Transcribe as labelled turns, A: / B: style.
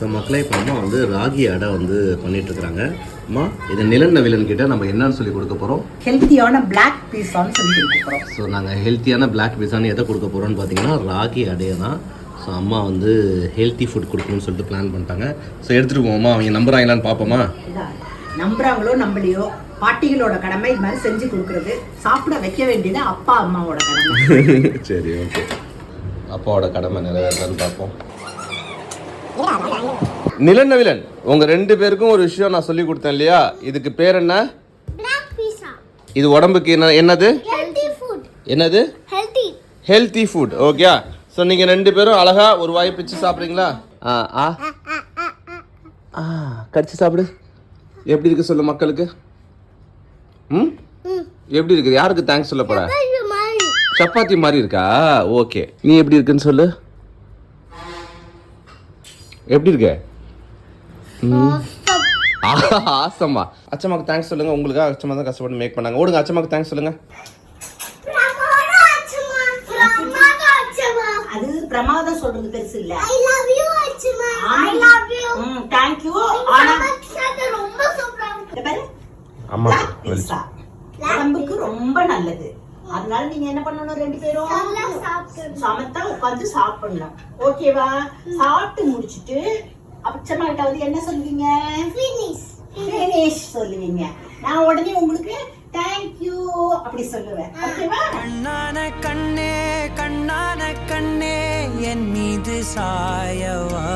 A: So மக்களே இப்போ அம்மா வந்து ராகி அடை வந்து பண்ணிட்டுருக்குறாங்க. அம்மா இது நிலன் நவிலன் கிட்ட நம்ம என்னன்னு சொல்லி கொடுக்க போகிறோம்?
B: ஹெல்த்தியான பிளாக் பீஸான்னு சொல்லி கொடுக்க போகிறோம்.
A: ஸோ நாங்கள் ஹெல்த்தியான பிளாக் பீஸான்னு எதை கொடுக்க போகிறோம்னு பார்த்தீங்கன்னா ராகி அடையை தான். ஸோ அம்மா வந்து ஹெல்த்தி ஃபுட் கொடுக்கணும்னு சொல்லிட்டு பிளான் பண்ணிட்டாங்க. ஸோ எடுத்துகிட்டு போவோம்மா, அவங்க நம்புறாங்களான்னு பார்ப்போமா?
B: நம்புறாங்களோ நம்பலையோ பாட்டிகளோட கடமை இது மாதிரி செஞ்சு கொடுக்குறது, சாப்பிட வைக்க வேண்டியது அப்பா அம்மாவோட கடமை.
A: சரி, ஓகே. அப்பாவோட கடமை நிறைவேறான்னு பார்ப்போம். நிலன் நவிலன், உங்க 2 பேருக்கும் ஒரு விஷயம் நான் சொல்லி கொடுத்தேன் இல்லையா? இதுக்கு பேர் என்ன? இது உடம்புக்கு என்னது? என்னது? Healthy food. ஓகே. ஸோ நீங்கள் 2 பேரும் அழகா ஒரு வாய் பிச்சு சாப்பிட்றீங்களா? கடிச்சு சாப்பிடு. எப்படி இருக்கு சொல்லு மக்களுக்கு. எப்படி இருக்கு? யாருக்கு தேங்க்ஸ் சொல்ல போற? சப்பாத்தி மாதிரி இருக்கா? ஓகே. நீ எப்படி இருக்குன்னு சொல்லு. எப்படி இருக்க? ஆசமா. அச்சம்மாக்கு தேங்க்ஸ் சொல்லுங்க. உங்களுக்கு அச்சம்மா தான் கஷ்டப்பட்டு மேக் பண்ணாங்க. ஓடுங்க, அச்சம்மாக்கு தேங்க்ஸ் சொல்லுங்க.
B: அது பிரமாதம் சொல்றது பெருசு இல்ல. I love you அச்சமா. I love you. Thank you. ஆனா ரொம்ப சூப்பரா இருக்கு பாரு. அம்மா உடம்புக்கு ரொம்ப நல்லது. அதனால நீங்க என்ன பண்ணணும்? 2 பேரும் சமத்தா உட்கார்ந்து சாப்பிடணும். ஓகேவா? சாப்பிட்டு முடிச்சிட்டு அச்சமா கிட்ட வந்து என்ன சொல்லுவீங்க? ஃபினிஷ் சொல்லுவீங்க. நான் உடனே உங்களுக்கு thank you அப்படி சொல்லுவேன். ஓகேவா? கண்ணான கண்ணே கண்ணான கண்ணே என் மீது சாயவா.